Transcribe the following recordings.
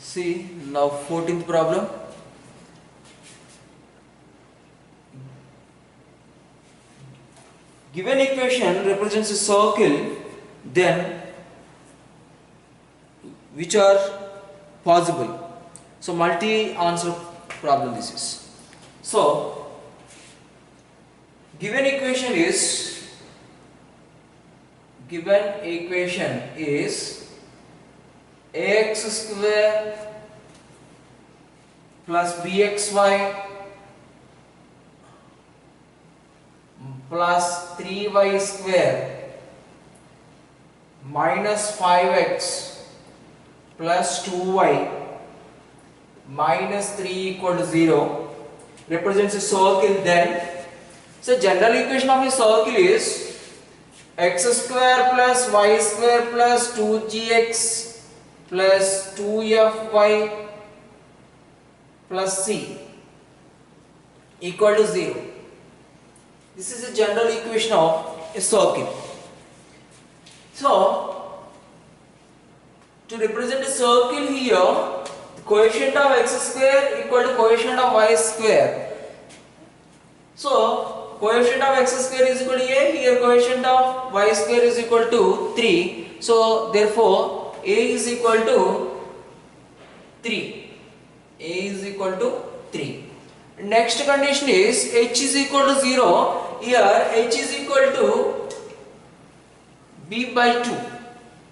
See now 14th problem. Given equation represents a circle, then which are possible? So multi-answer problem this is. So given equation is ax square plus bxy plus 3y square minus 5x plus 2y minus 3 equal to 0 represents a circle. Then so general equation of a circle is x square plus y square plus 2gx plus 2fy plus c equal to 0. This is a general equation of a circle. So to represent a circle here, the coefficient of x square equal to coefficient of y square. So coefficient of x square is equal to a, here coefficient of y square is equal to 3. So therefore a is equal to 3. A is equal to 3. Next condition is h is equal to 0. Here h is equal to b by 2,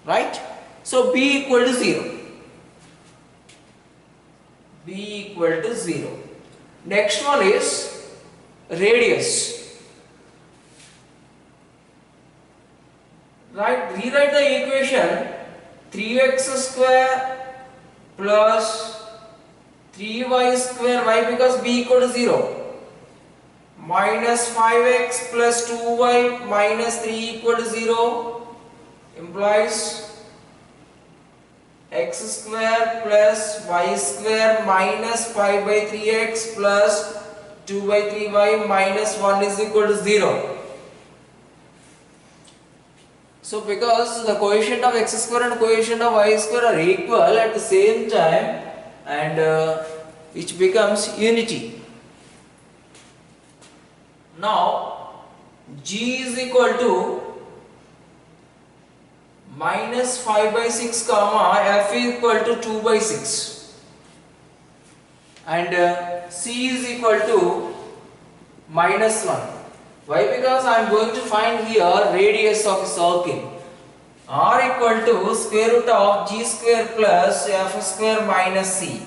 right? So b equal to 0. B equal to 0. Next one is radius. Right? Rewrite the equation 3x square plus 3y square, why? Because b equal to 0, minus 5x plus 2y minus 3 equal to 0 implies x square plus y square minus 5 by 3x plus 2 by 3y minus 1 is equal to 0. So because the coefficient of x square and coefficient of y square are equal at the same time, and which becomes unity. Now g is equal to minus 5 by 6 comma f equal to 2 by 6, and c is equal to minus 1. Why? Because I am going to find here radius of a circle. R equal to square root of g square plus f square minus c.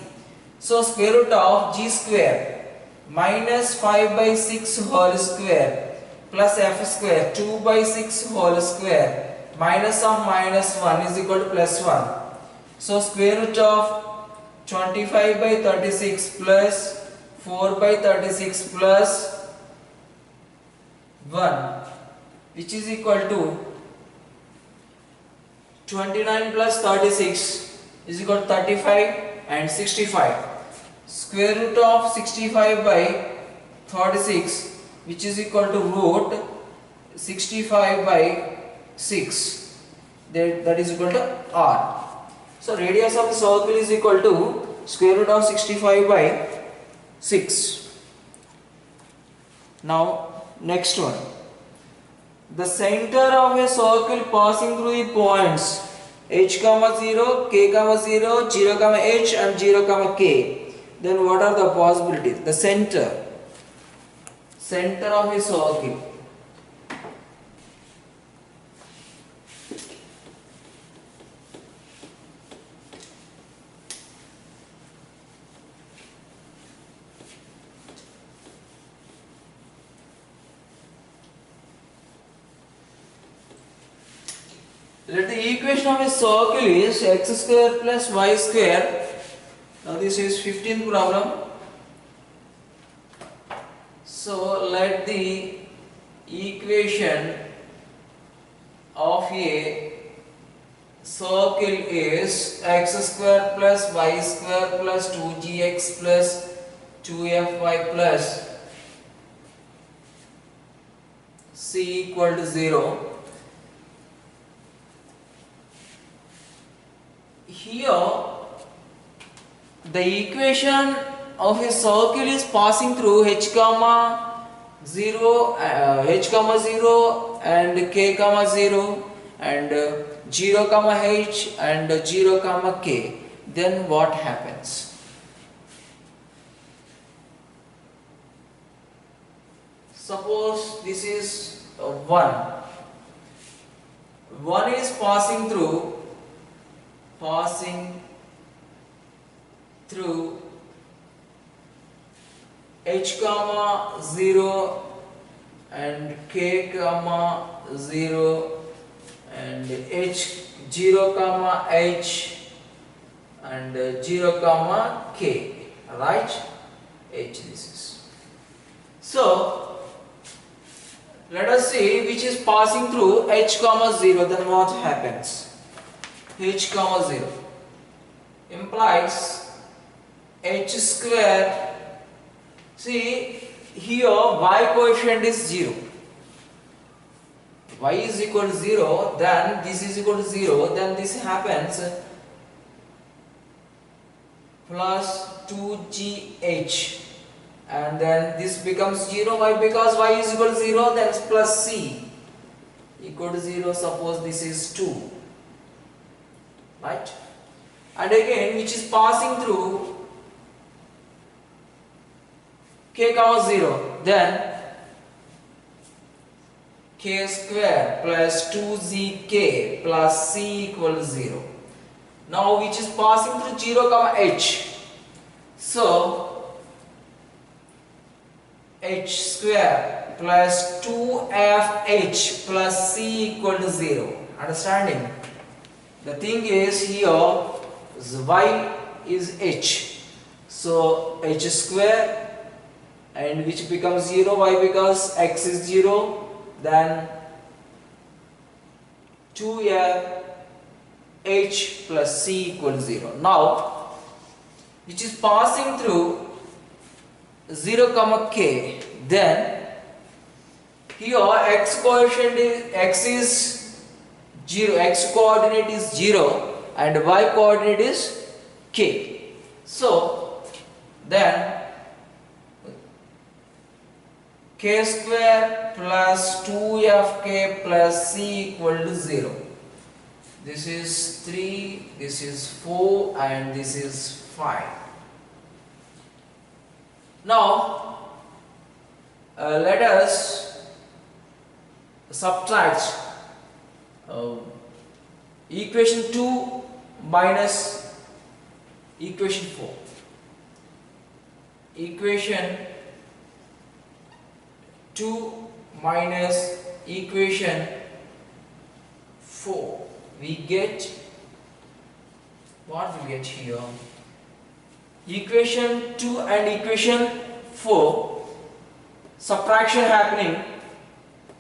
So square root of g square minus 5 by 6 whole square plus f square 2 by 6 whole square minus of minus 1 is equal to plus 1. So square root of 25 by 36 plus 4 by 36 plus 1, which is equal to 29 plus 36 is equal to 35 and 65. Square root of 65 by 36, which is equal to root 65 by 6, that is equal to r. So radius of the circle is equal to square root of 65 by 6. Now next one, the center of a circle passing through the points h comma 0, k comma 0, 0 comma h and 0 comma k. Then what are the possibilities? The center of a circle. Let the equation of a circle is x square plus y square. Now this is 15th problem. So let the equation of a circle is x square plus y square plus 2gx plus 2fy plus c equal to 0. Here the equation of a circle is passing through h comma 0, h comma 0 and k comma 0 and 0 comma h and 0 comma k, then what happens? Suppose this is 1. 1 is passing through h comma 0 and k comma 0 and h 0 comma h and 0 comma k, right? H this is. So let us see which is passing through h comma 0, then what happens? H comma 0 implies h square. See here y coefficient is 0. Y is equal to 0, then this is equal to 0, then this happens plus 2gh. And then this becomes 0. Why? Because y is equal to 0, then it's plus c equal to 0. Suppose this is 2, right? And again, which is passing through k comma 0, then k square plus 2zk plus c equal to 0. Now which is passing through 0 comma h. So h square plus 2fh plus c equal to 0. Understanding? The thing is here y is h. So h square and which becomes 0. Why? Because x is 0. Then 2f h plus c equal to 0. Now which is passing through 0 comma k, then here x coefficient is x is 0, x coordinate is 0 and y coordinate is k. So then k square plus 2fk plus c equal to 0. This is 3, this is 4 and this is 5. Now let us subtract equation 2 minus equation 4. Equation 2 minus equation 4. We get what we get here. Equation 2 and equation 4, subtraction happening.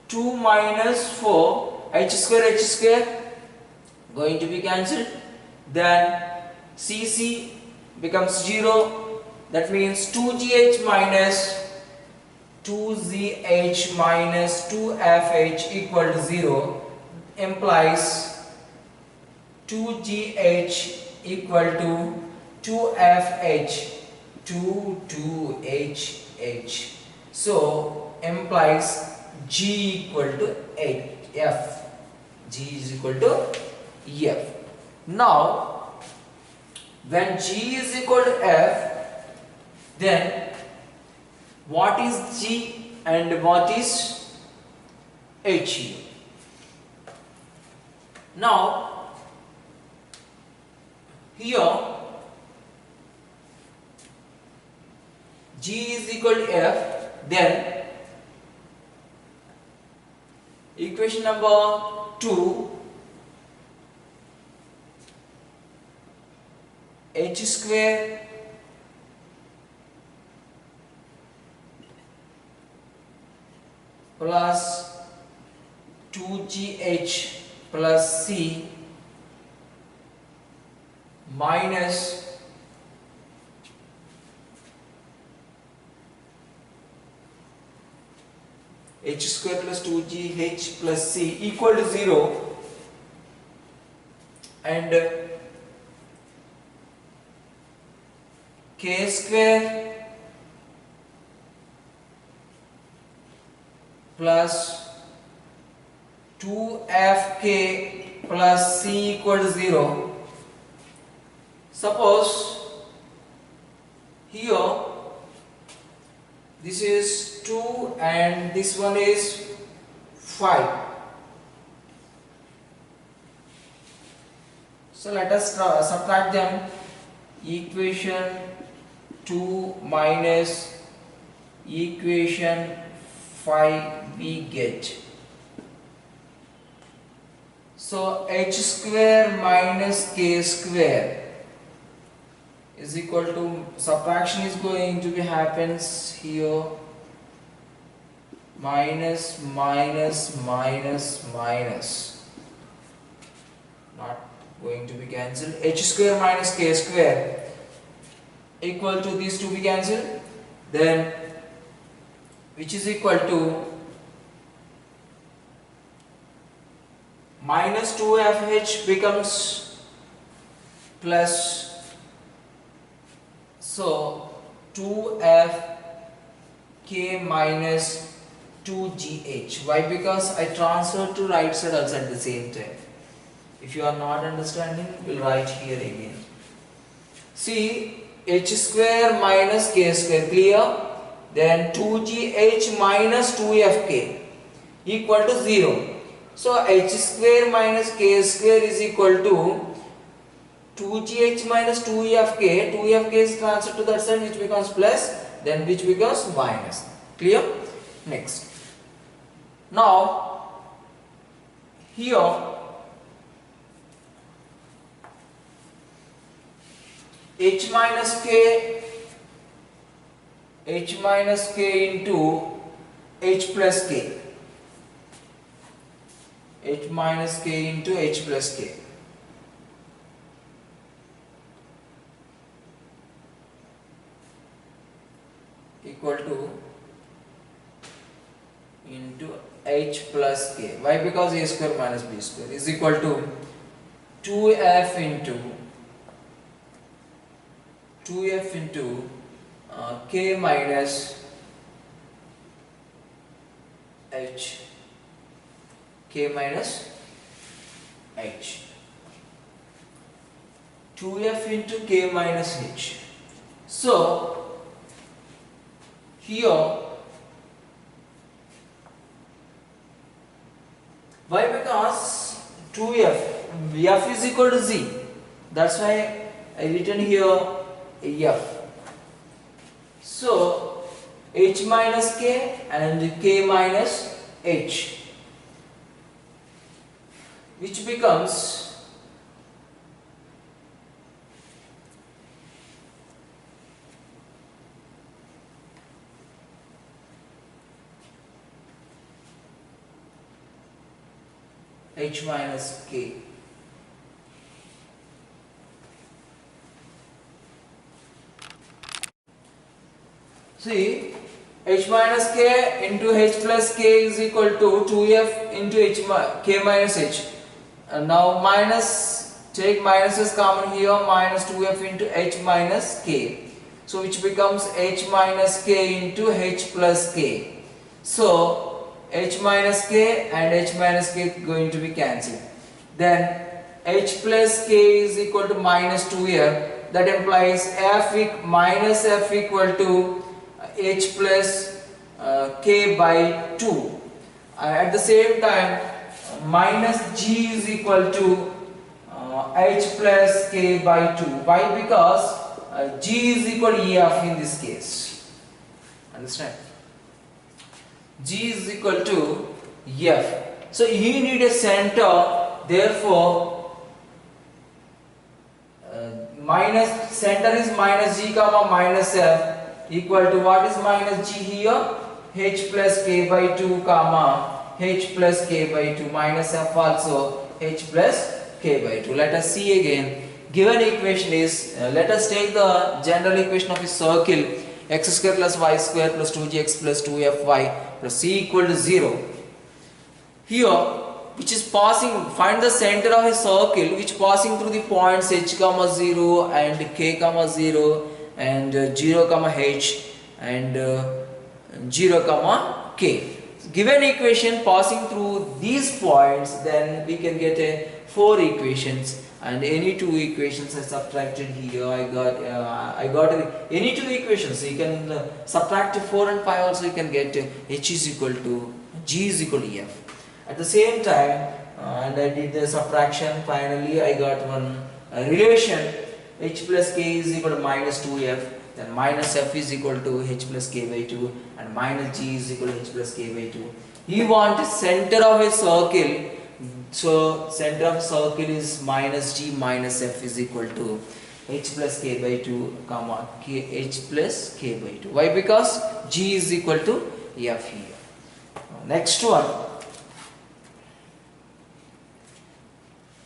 2 minus 4, h square going to be cancelled. Then cc becomes 0. That means 2gh minus 2zh minus 2fh equal to 0 implies 2gh equal to 2fh 2h. So implies g equal to 8 f. G is equal to f. Now when g is equal to f, then what is g and what is h here? Now here g is equal to f, then equation number 2, h square plus 2gh plus c minus h square plus 2gh plus c equal to 0, and k square plus 2fk plus c equal to 0. Suppose here this is 2 and this one is 5. So let us subtract them. Equation 2 minus equation 5 we get. So h square minus k square is equal to, subtraction is going to be happens here, minus minus minus minus, not going to be cancelled. H square minus k square equal to these two be cancelled, then which is equal to minus 2fh becomes plus, so 2f k minus 2gh. Why? Because I transferred to right side also at the same time. If you are not understanding, we'll write here again. See, h square minus k square, clear? Then 2gh minus 2fk equal to 0. So h square minus k square is equal to 2gh minus 2fk. 2fk is transferred to that side, which becomes plus, then which becomes minus. Clear? Next. Now here h minus k into h plus k, h minus k into h plus k equal to into h plus k. Why? Because a square minus b square is equal to 2f into k minus h, k minus h, 2f into k minus h. So here, why? Because 2f, f is equal to z, that's why I written here f. So h minus k and k minus h, which becomes h minus k. See, h minus k into h plus k is equal to 2f into k minus h. And now minus, take minuses common here, minus 2f into h minus k. So which becomes h minus k into h plus k. So h minus k and h minus k going to be cancelled. Then h plus k is equal to minus 2 here. That implies minus f equal to h plus k by 2. At the same time, minus g is equal to h plus k by 2. Why? Because g is equal to ef in this case. Understand? G is equal to f. So you need a center. Therefore, minus center is minus g comma minus f equal to, what is minus g here? H plus k by 2 comma h plus k by 2 minus f also h plus k by 2. Let us see again. Given equation is, let us take the general equation of a circle, x square plus y square plus 2gx plus 2fy plus c equal to 0. Here, which is passing, find the center of a circle which passing through the points h comma 0 and k comma 0 and 0 comma h and 0 comma k. Given equation passing through these points, then we can get a 4 equations, and any 2 equations are subtracted here. I got any 2 equations. So you can subtract 4 and 5 also. You can get h is equal to g is equal to f. At the same time, and I did the subtraction. Finally, I got one relation: h plus k is equal to minus 2f. Then minus f is equal to h plus k by 2, and minus g is equal to h plus k by 2. You want center of a circle, so center of circle is minus g minus f is equal to h plus k by 2 comma k h plus k by 2. Why? Because g is equal to f here. Next one,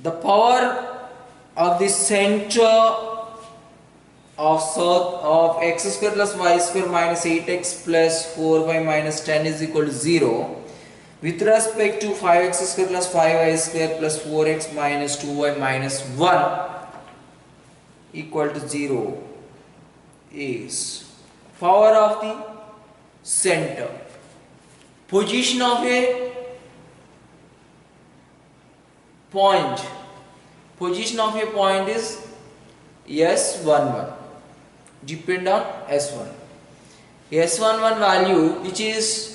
the power of the center of x square plus y square minus 8x plus 4y minus 10 is equal to 0 with respect to 5x square plus 5y square plus 4x minus 2y minus 1 equal to 0 is power of the center. Position of a point. Position of a point is S11. Depend on S1. S11 value which is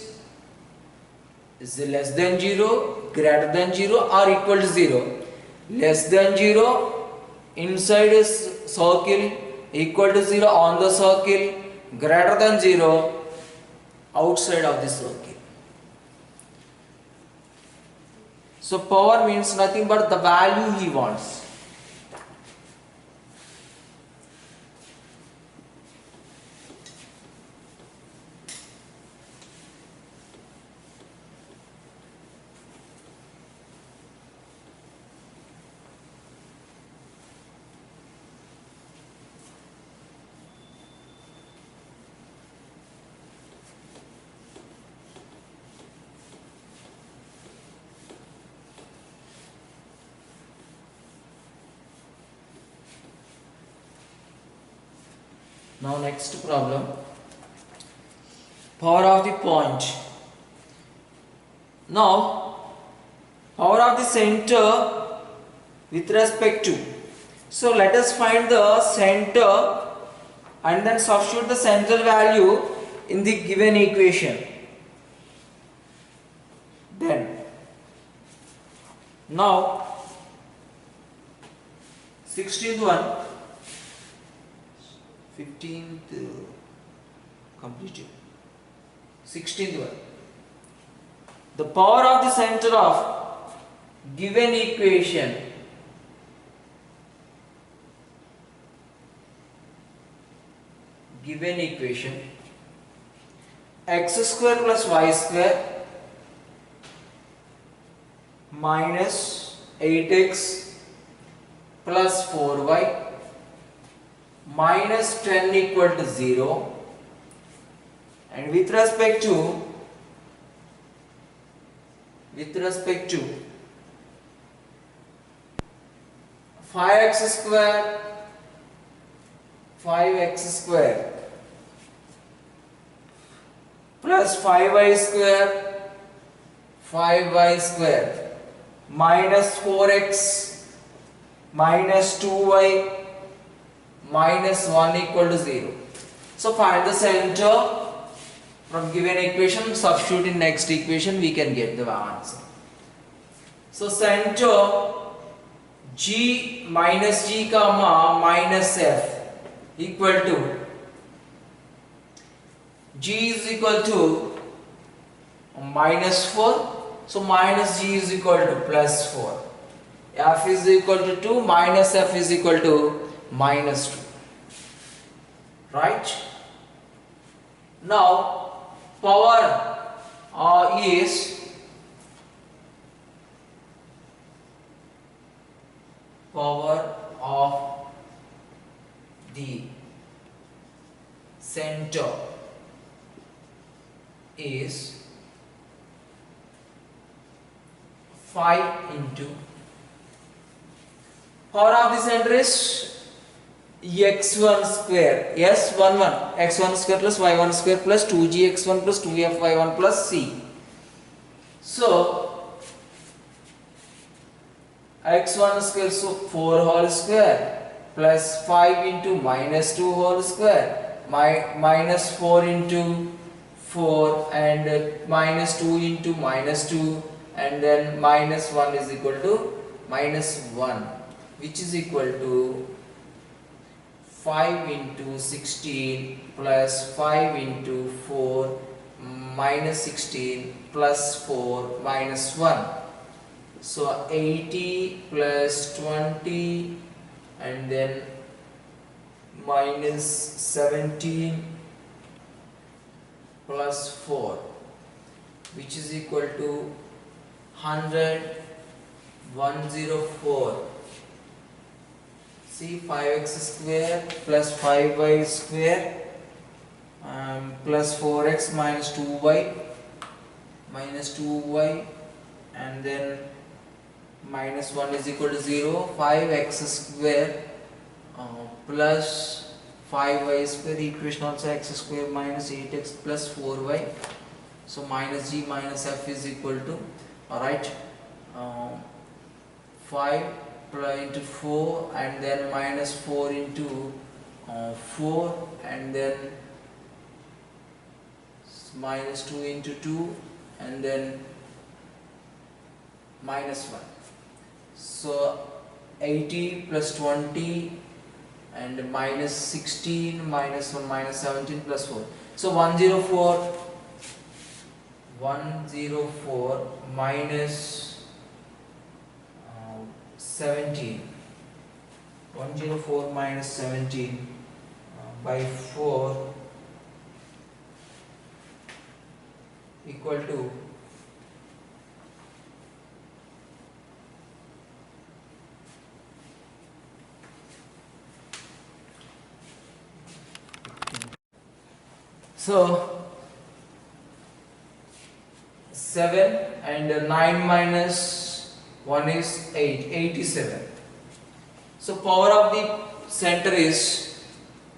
less than 0, greater than 0 or equal to 0. Less than 0 inside a circle, equal to 0 on the circle, greater than 0 outside of the circle. So power means nothing but the value he wants. Now next problem, power of the point. Now power of the center with respect to. So let us find the center and then substitute the central value in the given equation. Then now 16th one, 15th completed. 16th one, the power of the center of given equation x square plus y square minus 8x plus 4y minus 10 equal to 0, and with respect to 5x square plus 5y square minus 4x minus 2y minus 1 equal to 0. So find the center from given equation, substitute in next equation, we can get the answer. So center g minus g comma minus f equal to, g is equal to minus 4, so minus g is equal to plus 4, f is equal to 2 minus f is equal to minus 2, right? Now power is power of the center is 5 into power of the center is x1 square, s11 x1 square plus y1 square plus 2gx1 plus 2fy1 plus c. So x1 square, so 4 whole square plus 5 into minus 2 whole square, minus 4 into 4 and minus 2 into minus 2, and then minus 1 is equal to minus 1, which is equal to 5 into 16 plus 5 into 4 minus 16 plus 4 minus 1. So 80 plus 20 and then minus 17 plus 4, which is equal to 100, 104. See, 5x square plus 5y square plus 4x minus 2y and then minus 1 is equal to 0. 5x square plus 5y square, equation also x square minus 8x plus 4y. So minus g minus f is equal to, alright, 5 into 4 and then minus 4 into 4 and then minus 2 into 2 and then minus 1. So 80 plus 20 and minus 16 minus 1 minus 17 plus 4. So 104 minus 17. 104 minus 17 by 4 equal to 7 and 9 minus 1 is 8, 87. So power of the center is,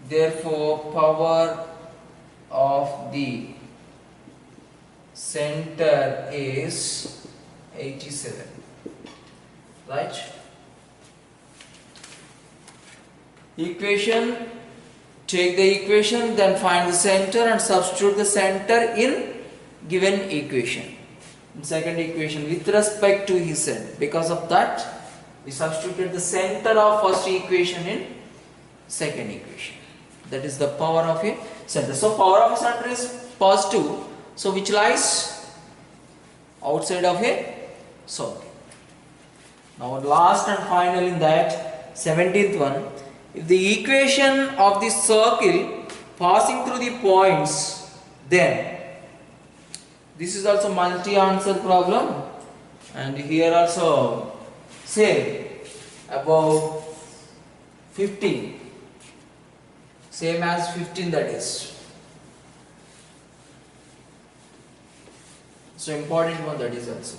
therefore power of the center is 87, right? Equation, take the equation, then find the center and substitute the center in given equation. In second equation with respect to his end. Because of that, we substituted the center of first equation in second equation. That is the power of a center. So power of a center is positive. So which lies outside of a circle. Now last and final in that 17th one. If the equation of the circle passing through the points, then this is also multi-answer problem, and here also same about 15, same as 15, that is. So important one, that is also.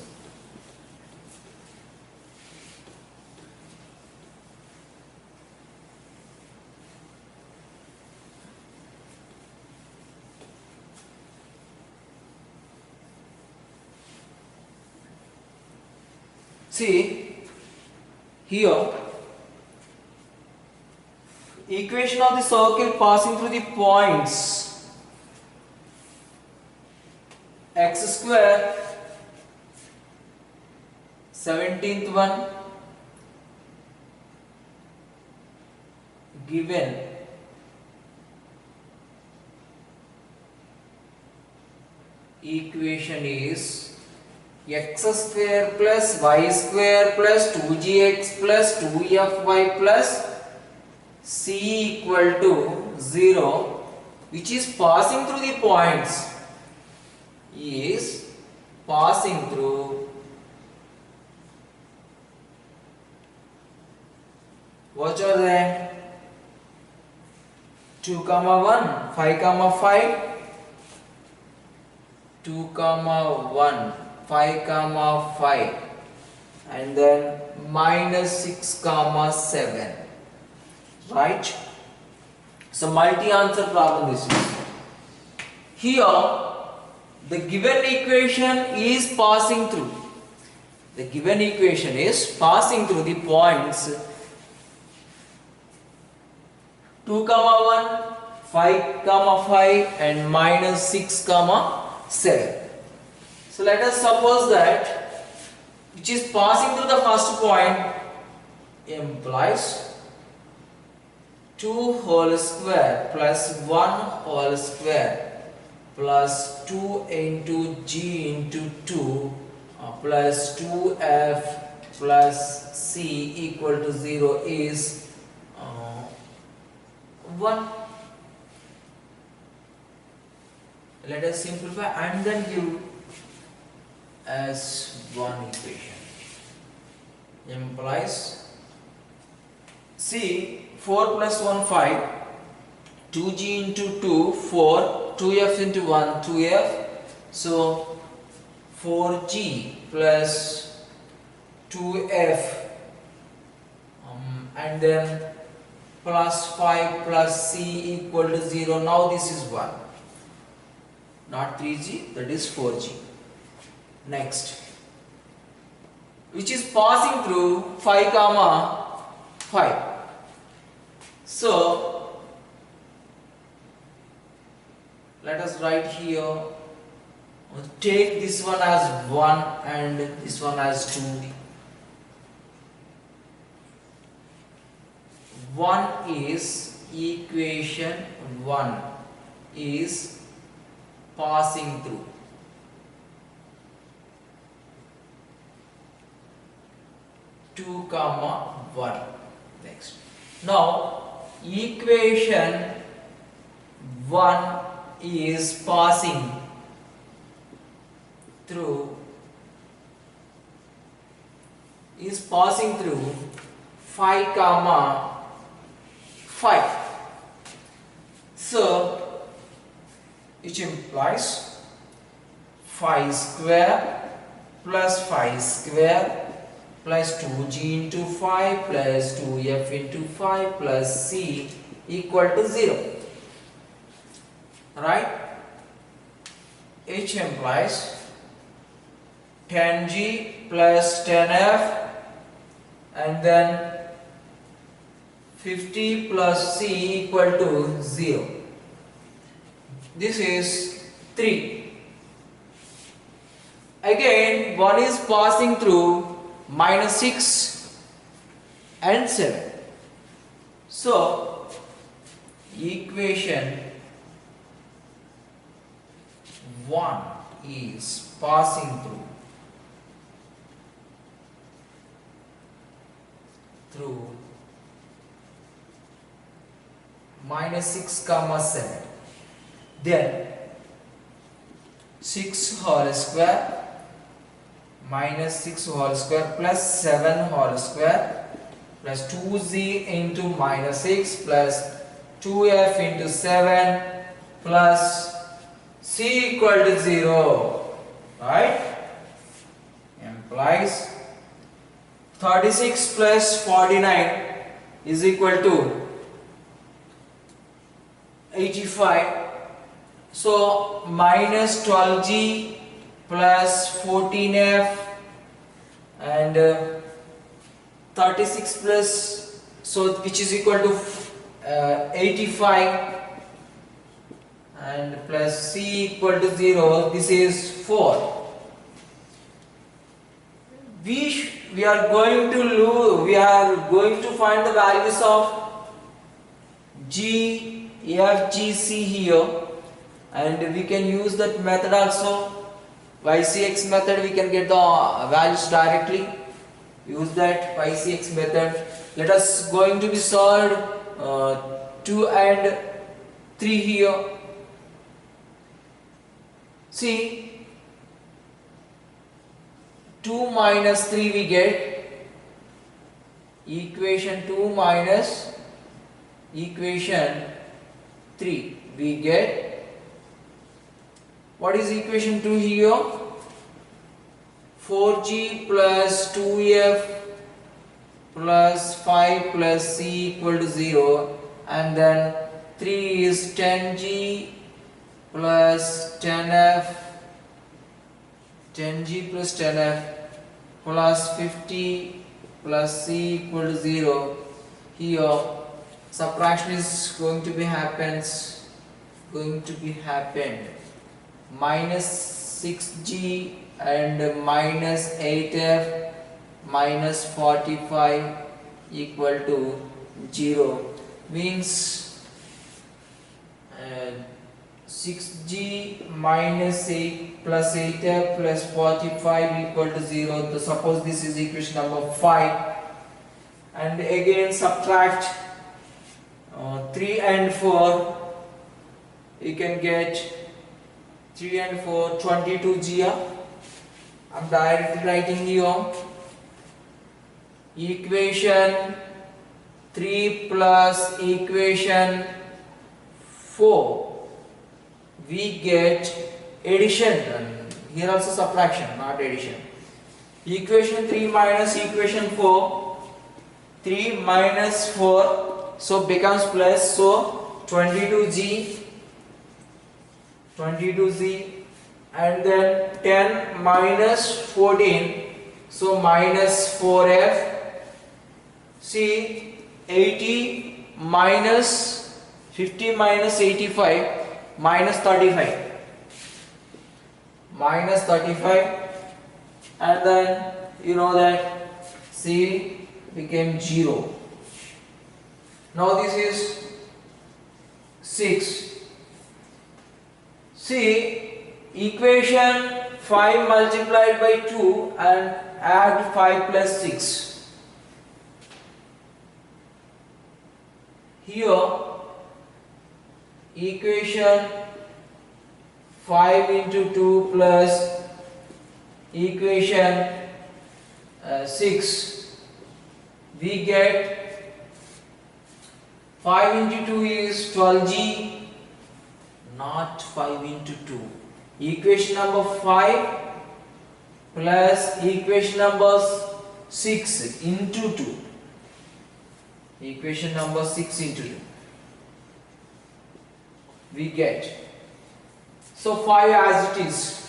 See, here equation of the circle passing through the points x square, 17th one, given equation is x square plus y square plus 2gx plus 2fy plus c equal to 0, which is passing through the points, is passing through what are they? 2, 1, 5, 5, 2, 1, 5, 5, and then minus 6, 7, right? So multi-answer problem this is. Here the given equation is passing through. The given equation is passing through the points 2, 1, 5, 5 and minus 6, 7. So let us suppose that which is passing through the first point implies 2 whole square plus 1 whole square plus 2 into g into 2 plus 2f plus c equal to 0 is 1. Let us simplify and then give as one equation. Implies see 4 plus 1 5, 2g into 2 4, 2f into 1 2f, so 4g plus 2f and then plus 5 plus c equal to 0. Now this is 1, not 3g, that is 4g. Next, which is passing through 5, 5. So let us write here, take this one as 1 and this one as 2. 1 is equation 1 is passing through. Two, 1. Next. Now equation 1 is passing through 5, 5. So which implies 5 square plus 5 square plus 2g into 5 plus 2f into 5 plus c equal to 0. Right? Which implies 10g plus 10f and then 50 plus c equal to 0. This is 3. Again 1 is passing through minus 6 and 7. So equation 1 is passing through minus 6, 7. Then 6 whole square minus 6 whole square plus 7 whole square plus 2z into minus 6 plus 2f into 7 plus c equal to 0. Right? Implies 36 plus 49 is equal to 85. So minus 12g plus 14f and 36 plus, so which is equal to 85 and plus c equal to 0. This is 4. We are going to find the values of G, F, G, C here, and we can use that method also. YCX method, we can get the values directly. Use that YCX method. Let us going to be solved 2 and 3 here. See, 2 minus 3 we get equation 2 minus equation 3 we get. What is equation 2 here? 4g plus 2f plus 5 plus c equal to 0 and then 3 is 10g plus 10f, 10g plus 10f plus 50 plus c equal to 0. Here subtraction is going to be happened minus 6g and minus 8f minus 45 equal to 0, means 6g minus 8 plus 8f plus 45 equal to 0. So suppose this is equation number 5, and again subtract 3 and 4. You can get 3 and 4, 22g. I'm directly writing here equation 3 plus equation 4. We get addition, and here also subtraction, not addition. Equation 3 minus equation 4, 3 minus 4, so becomes plus, so 22g, and then 10 minus 14, so minus 4f. See, 80 minus 50 minus 85 minus 35, and then you know that C became 0. Now this is 6. See, equation 5 multiplied by 2 and add 5 plus 6. Here equation 5 into 2 plus equation 6, we get 5 into 2 is 12g, not 5 into 2. Equation number 5 plus equation number 6 into 2. Equation number 6 into 2. We get, so 5 as it is,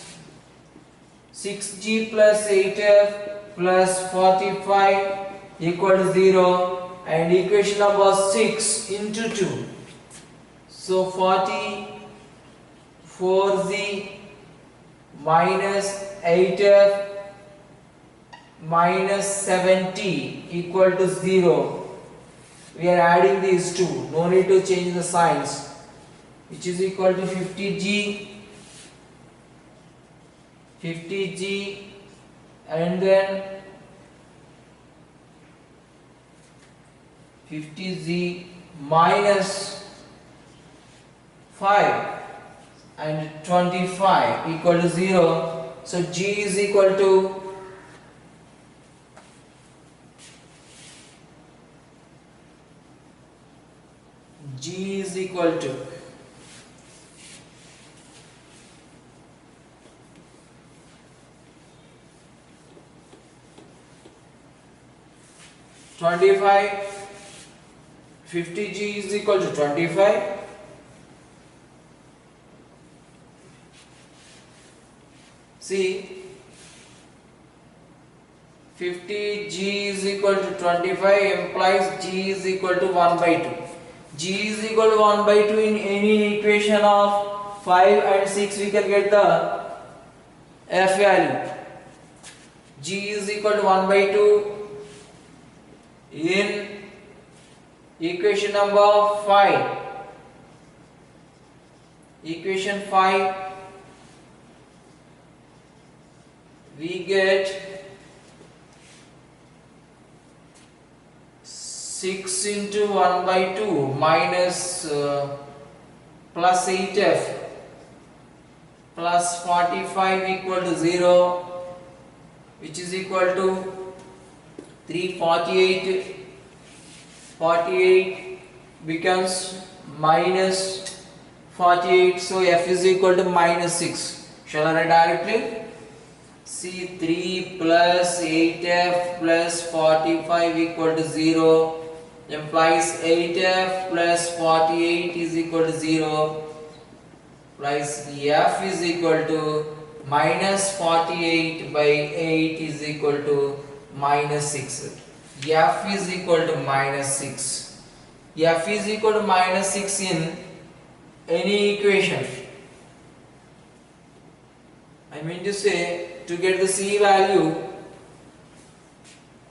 6g plus 8f plus 45 equal to 0, and equation number 6 into 2, so 44z minus 8f minus 70 equal to 0. We are adding these two, no need to change the signs, which is equal to 50g, and then 50z minus 5 and 25 equal to 0. So g is equal to G is equal to 25, 50g is equal to 25, see 50g is equal to 25 implies g is equal to 1 by 2. G is equal to 1 by 2 in any equation of 5 and 6 we can get the f value. G is equal to 1 by 2 in equation number 5. Equation 5 we get 6 into 1 by 2 minus plus 8f plus 45 equal to 0, which is equal to 348. 48 becomes minus 48, so f is equal to minus 6. Shall I write directly? See, 3 plus 8f plus 45 equal to 0. implies 8f plus 48 is equal to 0, plus f is equal to minus 48 by 8 is equal to minus 6. F is equal to minus 6. F is equal to minus 6 in any equation. I mean to say, to get the C value,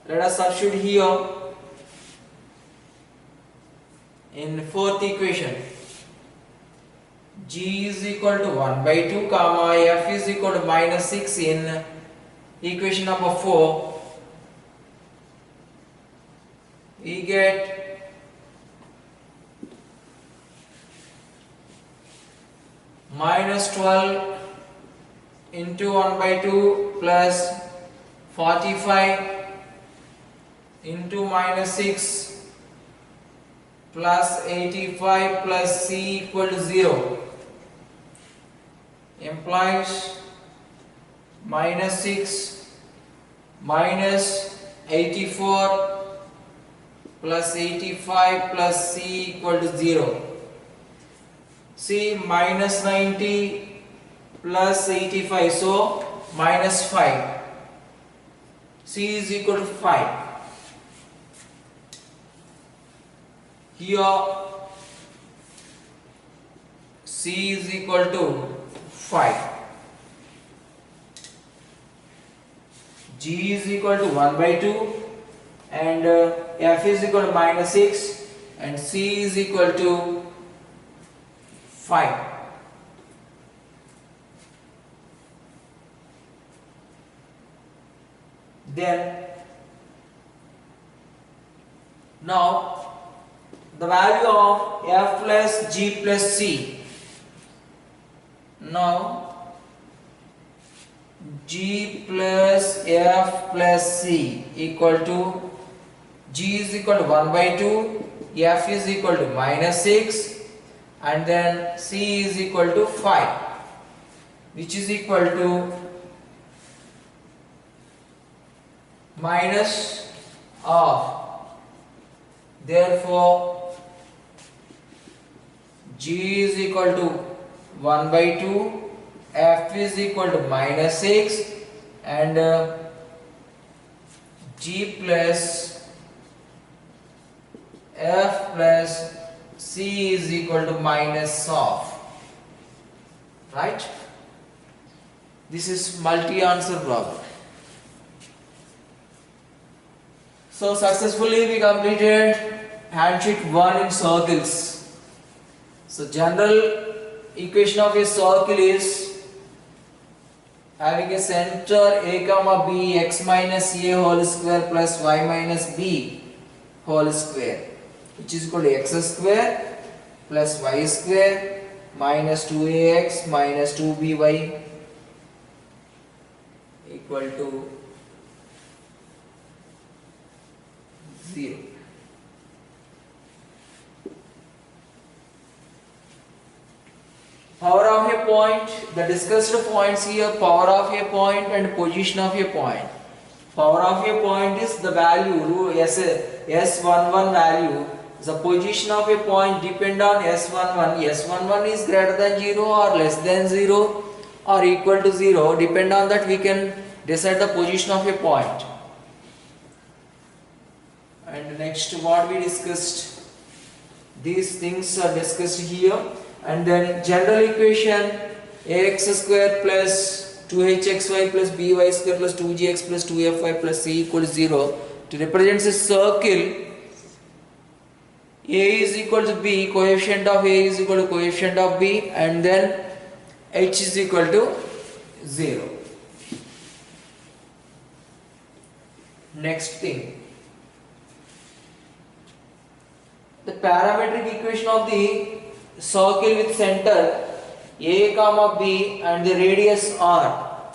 let us substitute here in fourth equation. G is equal to 1 by 2 comma F is equal to minus 6 in equation number 4. We get minus 12 into 1 by 2 plus 45 into minus 6 plus 85 plus C equal to 0, implies minus 6 minus 84 plus 85 plus C equal to 0. C minus 90 plus 85, so minus 5. C is equal to 5. Here C is equal to 5. G is equal to 1 by 2 and F is equal to minus 6 and C is equal to 5. Then now the value of F plus G plus C. Now G plus F plus C equal to, G is equal to 1 by 2, F is equal to minus 6 and then C is equal to 5, which is equal to minus of. Therefore G is equal to 1 by 2, F is equal to minus 6 and G plus F plus C is equal to minus of. Right? This is multi-answer problem. So successfully we completed handsheet 1 in circles. So general equation of a circle is having a center a comma b, x minus a whole square plus y minus b whole square, which is equal to x square plus y square minus 2ax minus 2by equal to 0. Power of a point, the discussed points here, power of a point and position of a point. Power of a point is the value S11 value. The position of a point depend on S11. S11 is greater than 0 or less than 0 or equal to 0. Depend on that we can decide the position of a point. And next what we discussed, these things are discussed here. And then general equation ax square plus 2hxy plus by square plus 2gx plus 2fy plus c equals 0 to represents a circle. A is equal to b, coefficient of a is equal to coefficient of b, and then h is equal to 0. Next thing, the parametric equation of the circle with center a comma b and the radius r.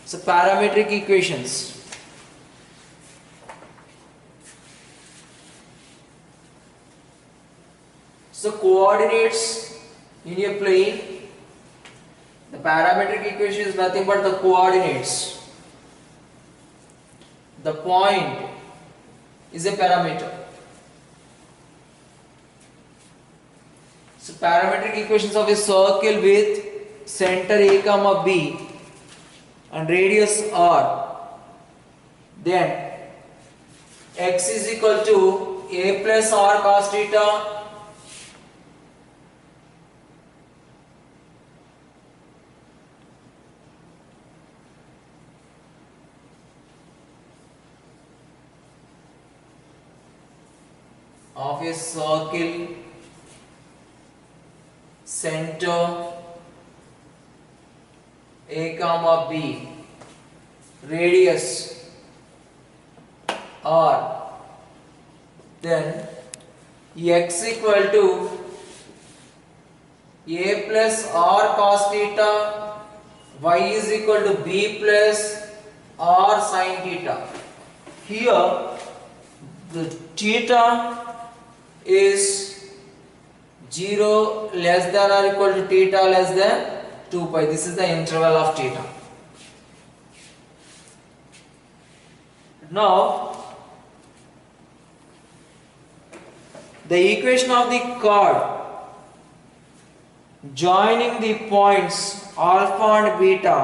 So parametric equations. So coordinates in a plane, the parametric equation is nothing but the coordinates. The point is a parameter So parametric equations of a circle with center a comma b and radius r. Then x is equal to a plus r cos theta of a circle center a comma b radius r. Then x equal to a plus r cos theta, y is equal to b plus r sin theta. Here the theta is 0 less than or equal to theta less than 2 pi. This is the interval of theta. Now the equation of the chord joining the points alpha and beta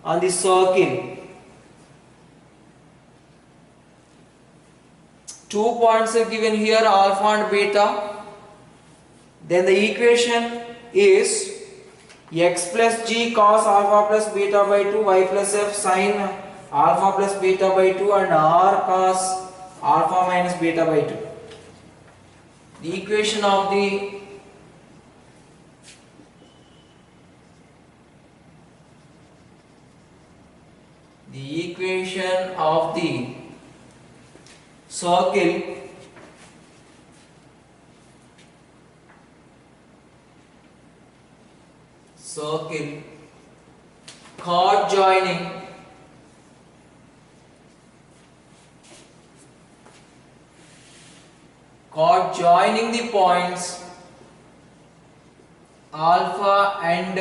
on the circle. 2 points are given here, alpha and beta. Then the equation is x plus g cos alpha plus beta by 2, y plus f sin alpha plus beta by 2, and r cos alpha minus beta by 2. The equation of the circle chord joining the points alpha and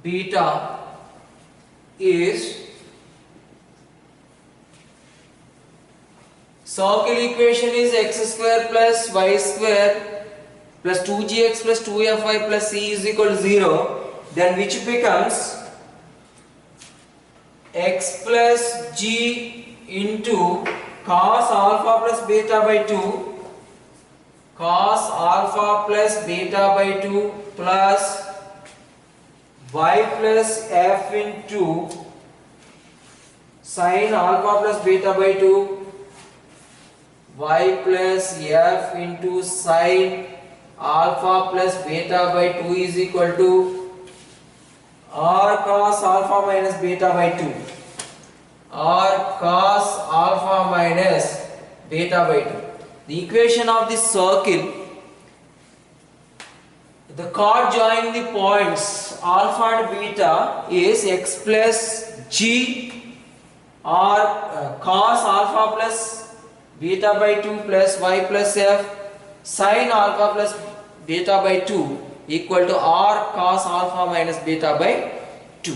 beta is circle equation is x square plus y square plus 2gx plus 2fy plus c is equal to 0. Then which becomes x plus g into cos alpha plus beta by 2 cos alpha plus beta by 2 plus y plus f into sin alpha plus beta by 2 y plus f into sin alpha plus beta by 2 is equal to r cos alpha minus beta by 2. R cos alpha minus beta by 2. The equation of the circle, the chord joining the points alpha and beta is x plus g or cos alpha plus beta by 2 plus y plus f sin alpha plus beta by 2 equal to r cos alpha minus beta by 2.